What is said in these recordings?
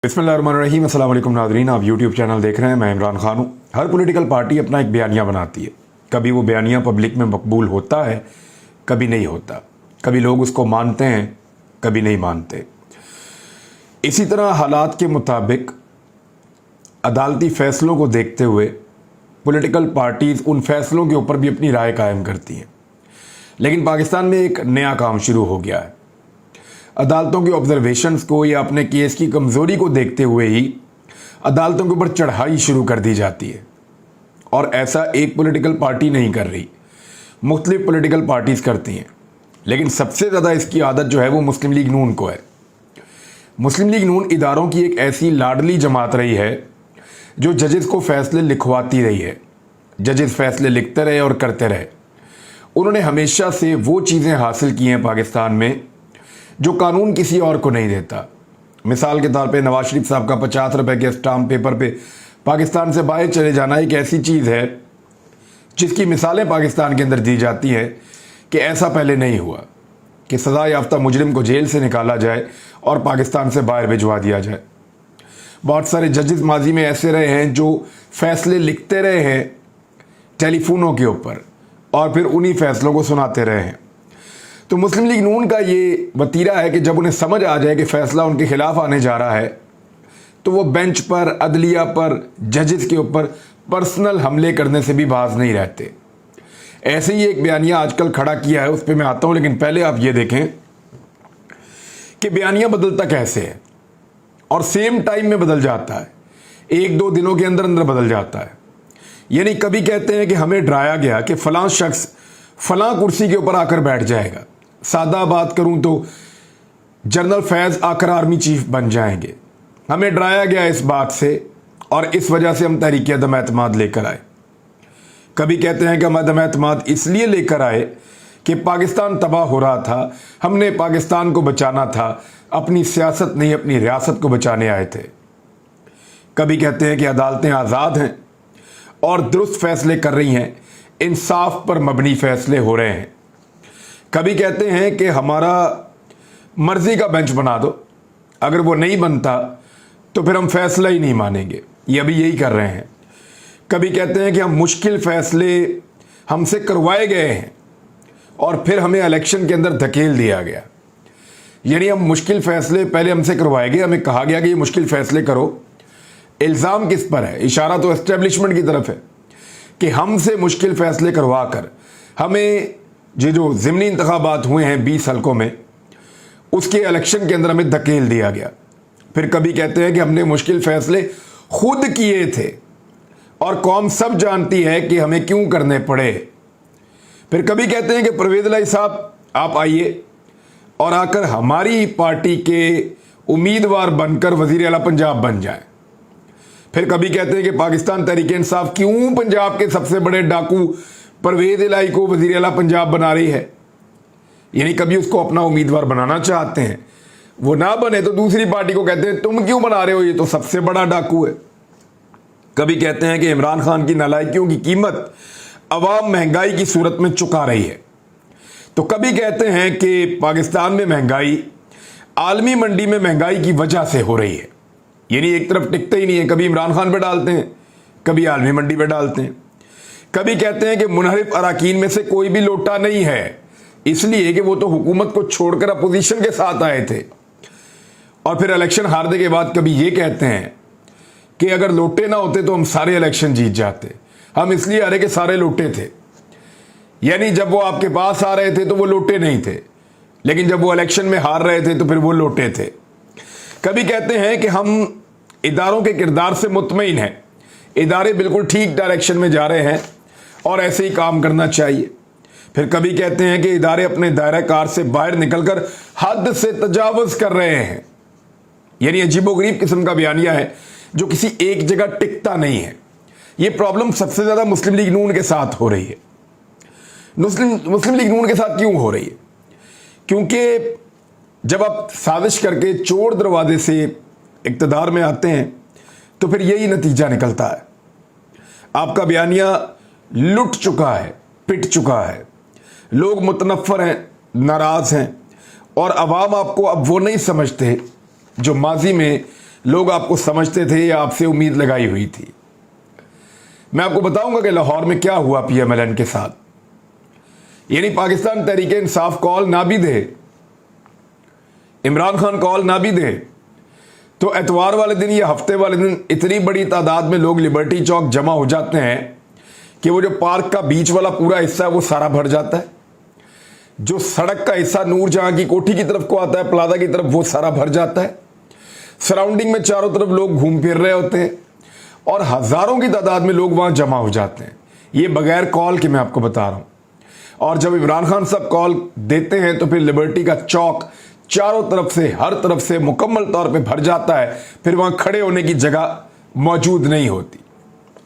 बिस्मिल्लाहिर्रहमानिर्रहीम। अस्सलाम वालेकुम नाज़रीन, आप यूट्यूब चैनल देख रहे हैं। मैं इमरान खान हूँ। हर पॉलिटिकल पार्टी अपना एक बयानिया बनाती है। कभी वो बयानिया पब्लिक में मकबूल होता है, कभी नहीं होता। कभी लोग उसको मानते हैं, कभी नहीं मानते। इसी तरह हालात के मुताबिक अदालती फ़ैसलों को देखते हुए पॉलिटिकल पार्टीज़ उन फ़ैसलों के ऊपर भी अपनी राय कायम करती हैं। लेकिन पाकिस्तान में एक नया काम शुरू हो गया है। अदालतों के ऑब्जर्वेशंस को या अपने केस की कमज़ोरी को देखते हुए ही अदालतों के ऊपर चढ़ाई शुरू कर दी जाती है। और ऐसा एक पॉलिटिकल पार्टी नहीं कर रही, मुख्तलिफ पॉलिटिकल पार्टीज़ करती हैं। लेकिन सबसे ज़्यादा इसकी आदत जो है वो मुस्लिम लीग नून को है। मुस्लिम लीग नून इदारों की एक ऐसी लाडली जमात रही है जो जजेस को फ़ैसले लिखवाती रही है। जजेस फ़ैसले लिखते रहे और करते रहे। उन्होंने हमेशा से वो चीज़ें हासिल की हैं पाकिस्तान में जो कानून किसी और को नहीं देता। मिसाल के तौर पे नवाज शरीफ साहब का 50 रुपए के स्टाम्प पेपर पे पाकिस्तान से बाहर चले जाना एक ऐसी चीज़ है जिसकी मिसालें पाकिस्तान के अंदर दी जाती हैं कि ऐसा पहले नहीं हुआ कि सज़ा याफ्ता मुजरिम को जेल से निकाला जाए और पाकिस्तान से बाहर भिजवा दिया जाए। बहुत सारे जजेस माजी में ऐसे रहे हैं जो फ़ैसले लिखते रहे हैं टेलीफोनों के ऊपर और फिर उन्हीं फ़ैसलों को सुनाते रहे हैं। तो मुस्लिम लीग नून का ये वतीरा है कि जब उन्हें समझ आ जाए कि फ़ैसला उनके खिलाफ आने जा रहा है तो वो बेंच पर, अदलिया पर, जजेस के ऊपर पर्सनल हमले करने से भी बाज नहीं रहते। ऐसे ही एक बयानिया आजकल खड़ा किया है, उस पर मैं आता हूँ। लेकिन पहले आप ये देखें कि बयानिया बदलता कैसे है और सेम टाइम में बदल जाता है, एक दो दिनों के अंदर अंदर बदल जाता है। यानी कभी कहते हैं कि हमें डराया गया कि फ़लाँ शख्स फ़लाँ कुर्सी के ऊपर आकर बैठ जाएगा। सादा बात करूं तो जनरल फैज़ आकर आर्मी चीफ बन जाएंगे। हमें डराया गया इस बात से और इस वजह से हम तहरीक अदम एतमाद लेकर आए। कभी कहते हैं कि हम अदम एतमाद इसलिए लेकर आए कि पाकिस्तान तबाह हो रहा था, हमने पाकिस्तान को बचाना था, अपनी सियासत नहीं अपनी रियासत को बचाने आए थे। कभी कहते हैं कि अदालतें आज़ाद हैं और दुरुस्त फैसले कर रही हैं, इंसाफ पर मबनी फैसले हो रहे हैं। कभी कहते हैं कि हमारा मर्जी का बेंच बना दो, अगर वो नहीं बनता तो फिर हम फैसला ही नहीं मानेंगे। ये अभी यही कर रहे हैं। कभी कहते हैं कि हम मुश्किल फैसले हमसे करवाए गए हैं और फिर हमें इलेक्शन के अंदर धकेल दिया गया। यानी हम मुश्किल फैसले पहले हमसे करवाए गए, हमें कहा गया कि ये मुश्किल फैसले करो। इल्ज़ाम किस पर है? इशारा तो एस्टेब्लिशमेंट की तरफ है कि हमसे मुश्किल फैसले करवा कर हमें ये जो ज़िमनी इंतखाबात हुए हैं 20 हलकों में, उसके इलेक्शन के अंदर हमें धकेल दिया गया। फिर कभी कहते हैं कि हमने मुश्किल फैसले खुद किए थे और कौम सब जानती है कि हमें क्यों करने पड़े। फिर कभी कहते हैं कि परवेज़ इलाही साहब आप आइए और आकर हमारी पार्टी के उम्मीदवार बनकर वज़ीर आला पंजाब बन जाएं। फिर कभी कहते हैं कि पाकिस्तान तहरीक इंसाफ क्यों पंजाब के सबसे बड़े डाकू परवेज़ इलाही को वज़ीर आला पंजाब बना रही है। यानी कभी उसको अपना उम्मीदवार बनाना चाहते हैं, वो ना बने तो दूसरी पार्टी को कहते हैं तुम क्यों बना रहे हो, ये तो सबसे बड़ा डाकू है। कभी कहते हैं कि इमरान खान की नालायकियों की कीमत अवाम महंगाई की सूरत में चुका रही है। तो कभी कहते हैं कि पाकिस्तान में महंगाई आलमी मंडी में महंगाई की वजह से हो रही है। यानी एक तरफ टिकते ही नहीं है, कभी इमरान खान पे डालते हैं, कभी आलमी मंडी पे डालते हैं। कभी कहते हैं कि मुनहरिफ अराकीन में से कोई भी लोटा नहीं है, इसलिए कि वो तो हुकूमत को छोड़कर अपोजिशन के साथ आए थे। और फिर इलेक्शन हारने के बाद कभी ये कहते हैं कि अगर लोटे ना होते तो हम सारे इलेक्शन जीत जाते, हम इसलिए हारे कि सारे लोटे थे। यानी जब वो आपके पास आ रहे थे तो वो लोटे नहीं थे, लेकिन जब वो इलेक्शन में हार रहे थे तो फिर वो लोटे थे। कभी कहते हैं कि हम इदारों के किरदार से मुतमईन हैं, इदारे बिल्कुल ठीक डायरेक्शन में जा रहे हैं और ऐसे ही काम करना चाहिए। फिर कभी कहते हैं कि इदारे अपने दायरा कार से बाहर निकलकर हद से तजावुज़ कर रहे हैं। यानी अजीबोगरीब किस्म का बयानिया है जो किसी एक जगह टिकता नहीं है। ये प्रॉब्लम सबसे ज़्यादा मुस्लिम लीग नून के साथ हो रही है। मुस्लिम लीग नून के साथ क्यों हो रही है? क्योंकि जब आप साजिश करके चोर दरवाजे से इक़्तिदार में आते हैं तो फिर यही नतीजा निकलता है। आपका बयानिया लुट चुका है, पिट चुका है, लोग मुतनफ़्फ़र हैं, नाराज़ हैं और अवाम आपको अब वो नहीं समझते जो माजी में लोग आपको समझते थे या आपसे उम्मीद लगाई हुई थी। मैं आपको बताऊंगा कि लाहौर में क्या हुआ PMLN के साथ। यानी पाकिस्तान तहरीक इंसाफ कॉल ना भी दे, इमरान खान कॉल ना भी दे, तो एतवार वाले दिन या हफ्ते वाले दिन इतनी बड़ी तादाद में लोग लिबर्टी चौक जमा हो जाते हैं कि वो जो पार्क का बीच वाला पूरा हिस्सा है वो सारा भर जाता है। जो सड़क का हिस्सा नूर जहां की कोठी की तरफ को आता है, प्लाजा की तरफ, वो सारा भर जाता है। सराउंडिंग में चारों तरफ लोग घूम फिर रहे होते हैं और हजारों की तादाद में लोग वहां जमा हो जाते हैं। ये बगैर कॉल के मैं आपको बता रहा हूं। और जब इमरान खान साहब कॉल देते हैं तो फिर लिबर्टी का चौक चारों तरफ से, हर तरफ से मुकम्मल तौर पे भर जाता है। फिर वहां खड़े होने की जगह मौजूद नहीं होती।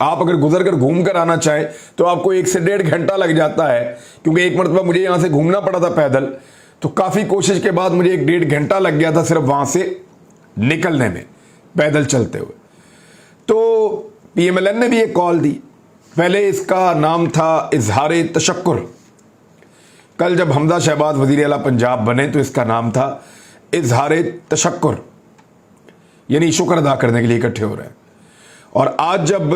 आप अगर गुजर कर घूम कर आना चाहें तो आपको 1 से 1.5 घंटा लग जाता है, क्योंकि एक मरतबा मुझे यहां से घूमना पड़ा था पैदल, तो काफी कोशिश के बाद मुझे 1-1.5 घंटा लग गया था सिर्फ वहां से निकलने में, पैदल चलते हुए। तो PMLN ने भी एक कॉल दी। पहले इसका नाम था इजहार तशक्कुर। कल जब हमजा शहबाज वजीर आला पंजाब बने तो इसका नाम था इजहार तशक्कुर, यानी शुक्र अदा करने के लिए इकट्ठे हो रहे हैं। और आज जब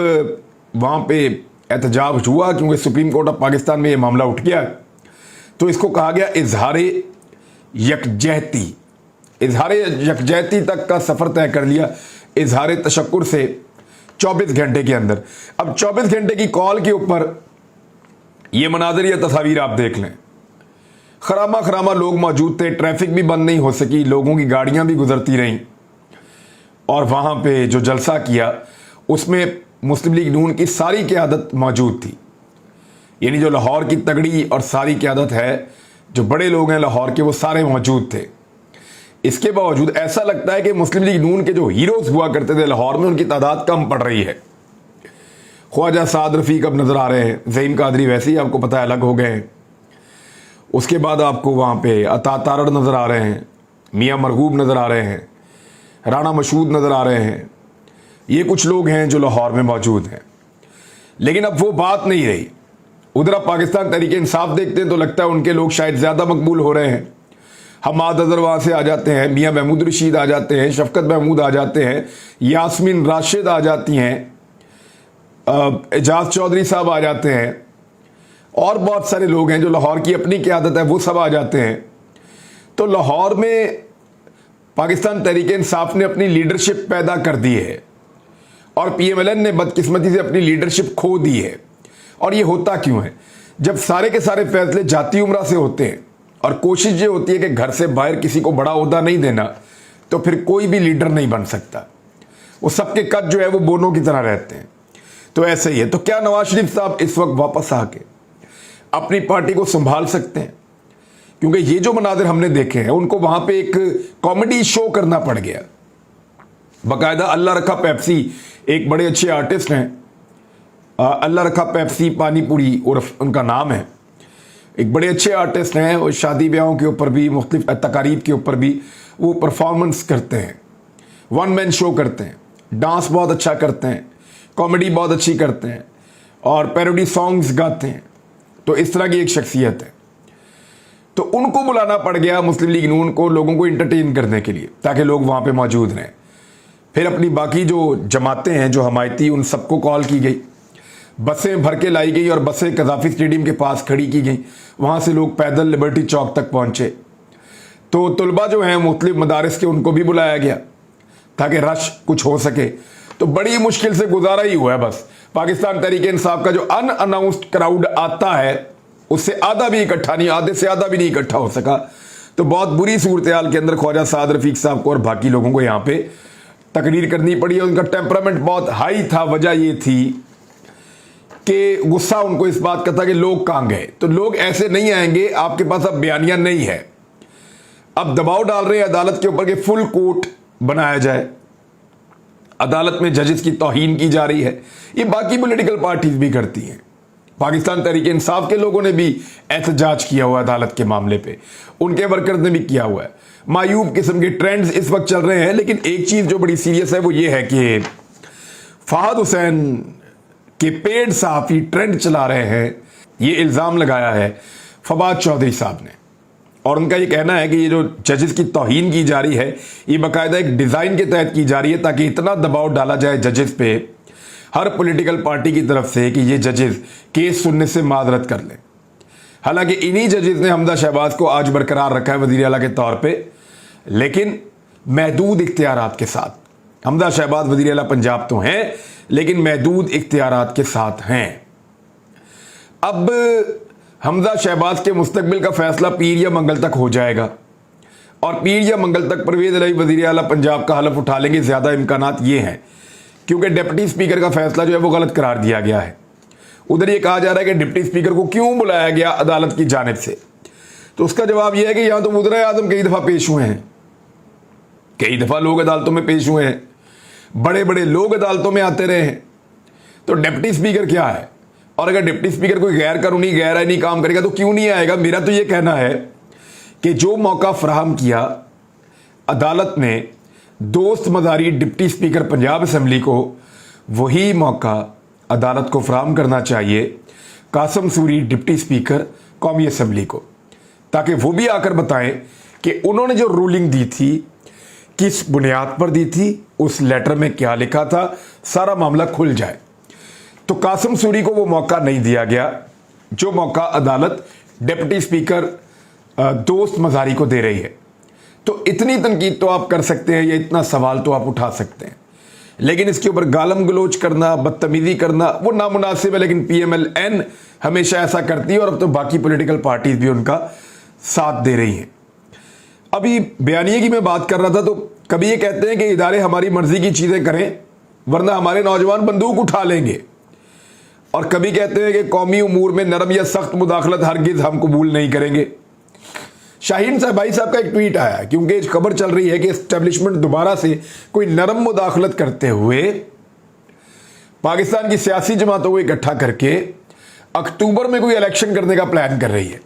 वहां पे एहतजाज हुआ, क्योंकि सुप्रीम कोर्ट ऑफ पाकिस्तान में ये मामला उठ गया, तो इसको कहा गया इजहार यकजहती। इजहार यकजहती तक का सफर तय कर लिया इजहार तशक्कुर से 24 घंटे के अंदर। अब 24 घंटे की कॉल के ऊपर ये मनाजर या तस्वीर आप देख लें। खरामा खरामा लोग मौजूद थे, ट्रैफिक भी बंद नहीं हो सकी, लोगों की गाड़ियां भी गुजरती रहीं। और वहां पे जो जलसा किया उसमें मुस्लिम लीग नून की सारी क़यादत मौजूद थी। यानी जो लाहौर की तगड़ी और सारी क़यादत है, जो बड़े लोग हैं लाहौर के, वो सारे मौजूद थे। इसके बावजूद ऐसा लगता है कि मुस्लिम लीग नून के जो हीरोज हुआ करते थे लाहौर में, उनकी तादाद कम पड़ रही है। ख्वाजा साद रफीक अब नजर आ रहे हैं, ज़हीम कादरी वैसे ही आपको पता है अलग हो गए हैं। उसके बाद आपको वहां पे अता तारड़ नजर आ रहे हैं, मियां मरगूब नजर आ रहे हैं, राणा मशहूद नजर आ रहे हैं। ये कुछ लोग हैं जो लाहौर में मौजूद हैं। लेकिन अब वो बात नहीं रही। उधर आप पाकिस्तान तहरीक इंसाफ देखते हैं तो लगता है उनके लोग शायद ज्यादा मकबूल हो रहे हैं। हमाद अजहर वहां से आ जाते हैं, मियां महमूद रशीद आ जाते हैं, शफकत महमूद आ जाते हैं, यास्मीन राशिद आ जाती हैं, एजाज चौधरी साहब आ जाते हैं, और बहुत सारे लोग हैं जो लाहौर की अपनी क़यादत है, वो सब आ जाते हैं। तो लाहौर में पाकिस्तान तहरीक इंसाफ ने अपनी लीडरशिप पैदा कर दी है और PMLN ने बदकिस्मती से अपनी लीडरशिप खो दी है। और ये होता क्यों है? जब सारे के सारे फैसले जाती उम्रा से होते हैं और कोशिश ये होती है कि घर से बाहर किसी को बड़ा ओहदा नहीं देना, तो फिर कोई भी लीडर नहीं बन सकता। वो सबके कद जो है वो बोनों की तरह रहते हैं। तो ऐसे ही है। तो क्या नवाज शरीफ साहब इस वक्त वापस आके अपनी पार्टी को संभाल सकते हैं? क्योंकि ये जो मनाजिर हमने देखे हैं, उनको वहां पे एक कॉमेडी शो करना पड़ गया। बाकायदा अल्लाह रखा पेप्सी एक बड़े अच्छे आर्टिस्ट हैं, अल्लाह रखा पेप्सी पानीपुरी उर्फ उनका नाम है। एक बड़े अच्छे आर्टिस्ट हैं, और शादी ब्याहों के ऊपर भी, मुख्तलिफ तकारीब के ऊपर भी वो परफॉर्मेंस करते हैं, वन मैन शो करते हैं, डांस बहुत अच्छा करते हैं, कॉमेडी बहुत अच्छी करते हैं और पैरोडी सॉन्ग्स गाते हैं। तो इस तरह की एक शख्सियत है। तो उनको बुलाना पड़ गया मुस्लिम लीग नून को, लोगों को इंटरटेन करने के लिए, ताकि लोग वहां पे मौजूद रहें। फिर अपनी बाकी जो जमातें हैं जो हमायती, उन सबको कॉल की गई, बसें भर के लाई गई और बसें कज़ाफी स्टेडियम के पास खड़ी की गई। वहां से लोग पैदल लिबर्टी चौक तक पहुंचे। तो तुलबा जो हैं मुख्तलिफ मदारिस के, उनको भी बुलाया गया ताकि रश कुछ हो सके। तो बड़ी मुश्किल से गुजारा ही हुआ है। बस पाकिस्तान तहरीक इंसाफ का जो अनअनाउंस्ड क्राउड आता है, उससे आधा भी इकट्ठा नहीं, आधे से आधा भी नहीं इकट्ठा हो सका। तो बहुत बुरी सूरत हाल के अंदर ख्वाजा साद रफीक साहब को और बाकी लोगों को यहाँ पे तकरीर करनी पड़ी। उनका टेम्परामेंट बहुत हाई था। वजह ये थी कि गुस्सा उनको इस बात का था कि लोग कहाँ गए। तो लोग ऐसे नहीं आएंगे, आपके पास अब बयानिया नहीं है। अब दबाव डाल रहे हैं अदालत के ऊपर कि फुल कोर्ट बनाया जाए, अदालत में जजेस की तौहीन की जा रही है। ये बाकी पॉलिटिकल पार्टीज भी करती हैं। पाकिस्तान तहरीक इंसाफ के लोगों ने भी एहतजाज किया हुआ अदालत के मामले पे, उनके वर्कर्स ने भी किया हुआ है। मायूब किस्म के ट्रेंड्स इस वक्त चल रहे हैं। लेकिन एक चीज जो बड़ी सीरियस है वो ये है कि फहद हुसैन के पेड सहाफी ट्रेंड चला रहे हैं। ये इल्जाम लगाया है फवाद चौधरी साहब ने। اور ان کا یہ کہنا ہے کہ یہ جو ججز کی توہین کی جا رہی ہے یہ باقاعدہ ایک ڈیزائن کے تحت کی جا رہی ہے تاکہ اتنا دباؤ ڈالا جائے ججز پہ ہر پولیٹیکل پارٹی کی طرف سے کہ یہ ججز کیس سننے سے معذرت کر لیں. حالانکہ انہی ججز نے حمزہ شہباز کو آج برقرار رکھا ہے وزیر اعلیٰ کے طور پہ، لیکن محدود اختیارات کے ساتھ. حمزہ شہباز وزیر اعلیٰ پنجاب تو ہیں لیکن محدود اختیارات کے ساتھ ہیں. اب حمزہ شہباز کے مستقبل کا فیصلہ پیر یا منگل تک ہو جائے گا، اور پیر یا منگل تک پرویز الہی وزیر اعلیٰ پنجاب کا حلف اٹھا لیں گے. زیادہ امکانات یہ ہیں کیونکہ ڈپٹی اسپیکر کا فیصلہ جو ہے وہ غلط قرار دیا گیا ہے. ادھر یہ کہا جا رہا ہے کہ ڈپٹی اسپیکر کو کیوں بلایا گیا عدالت کی جانب سے، تو اس کا جواب یہ ہے کہ یہاں تو وزرائے اعظم کئی دفعہ پیش ہوئے ہیں، کئی دفعہ لوگ عدالتوں میں پیش ہوئے ہیں، بڑے بڑے لوگ عدالتوں میں آتے رہے ہیں. تو ڈپٹی اسپیکر کیا ہے؟ اور اگر ڈپٹی اسپیکر کوئی غیر قانونی غیر آئینی کام کرے گا تو کیوں نہیں آئے گا؟ میرا تو یہ کہنا ہے کہ جو موقع فراہم کیا عدالت نے دوست مزاری ڈپٹی اسپیکر پنجاب اسمبلی کو، وہی موقع عدالت کو فراہم کرنا چاہیے قاسم سوری ڈپٹی اسپیکر قومی اسمبلی کو، تاکہ وہ بھی آ کر بتائیں کہ انہوں نے جو رولنگ دی تھی کس بنیاد پر دی تھی، اس لیٹر میں کیا لکھا تھا، سارا معاملہ کھل جائے. تو قاسم سوری کو وہ موقع نہیں دیا گیا جو موقع عدالت ڈپٹی اسپیکر دوست مزاری کو دے رہی ہے. تو اتنی تنقید تو آپ کر سکتے ہیں یا اتنا سوال تو آپ اٹھا سکتے ہیں، لیکن اس کے اوپر گالم گلوچ کرنا، بدتمیزی کرنا وہ نامناسب ہے. لیکن پی ایم ایل این ہمیشہ ایسا کرتی ہے اور اب تو باقی پولیٹیکل پارٹیز بھی ان کا ساتھ دے رہی ہیں. ابھی بیانیے کی میں بات کر رہا تھا تو کبھی یہ کہتے ہیں کہ ادارے ہماری مرضی کی چیزیں کریں ورنہ ہمارے نوجوان بندوق اٹھا لیں گے، اور کبھی کہتے ہیں کہ قومی امور میں نرم یا سخت مداخلت ہرگز ہم قبول نہیں کریں گے. شاہین بھائی صاحب کا ایک ٹویٹ آیا کیونکہ خبر چل رہی ہے کہ اسٹیبلشمنٹ دوبارہ سے کوئی نرم مداخلت کرتے ہوئے پاکستان کی سیاسی جماعتوں کو اکٹھا کر کے اکتوبر میں کوئی الیکشن کرنے کا پلان کر رہی ہے.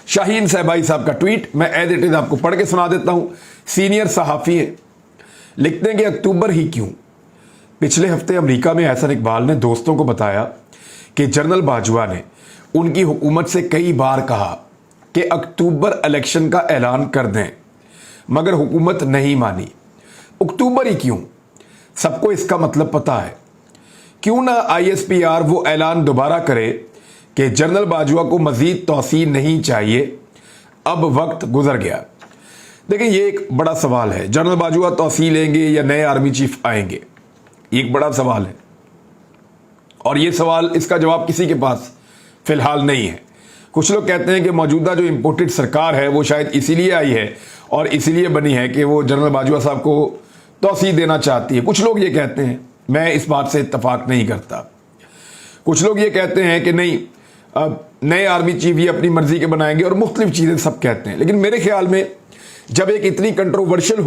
شاہین بھائی صاحب کا ٹویٹ میں ایز اٹ از آپ کو پڑھ کے سنا دیتا ہوں. سینئر صحافی ہیں، لکھتے ہیں کہ اکتوبر ہی کیوں؟ پچھلے ہفتے امریکہ میں احسن اقبال نے دوستوں کو بتایا کہ جنرل باجوہ نے ان کی حکومت سے کئی بار کہا کہ اکتوبر الیکشن کا اعلان کر دیں، مگر حکومت نہیں مانی. اکتوبر ہی کیوں؟ سب کو اس کا مطلب پتا ہے. کیوں نہ آئی ایس پی آر وہ اعلان دوبارہ کرے کہ جنرل باجوہ کو مزید توسیع نہیں چاہیے، اب وقت گزر گیا. دیکھیں یہ ایک بڑا سوال ہے، جنرل باجوہ توسیع لیں گے یا نئے آرمی چیف آئیں گے؟ ایک بڑا سوال ہے، اور یہ سوال اس کا جواب کسی کے پاس فی الحال نہیں ہے. کچھ لوگ کہتے ہیں کہ موجودہ جو امپورٹڈ سرکار ہے وہ شاید اسی لیے آئی ہے اور اسی لیے بنی ہے کہ وہ جنرل باجوہ صاحب کو توسیع دینا چاہتی ہے. کچھ لوگ یہ کہتے ہیں، میں اس بات سے اتفاق نہیں کرتا. کچھ لوگ یہ کہتے ہیں کہ نہیں، اب نئے آرمی چیف یہ اپنی مرضی کے بنائیں گے، اور مختلف چیزیں سب کہتے ہیں. لیکن میرے خیال میں جب ایک اتنی کنٹروورشل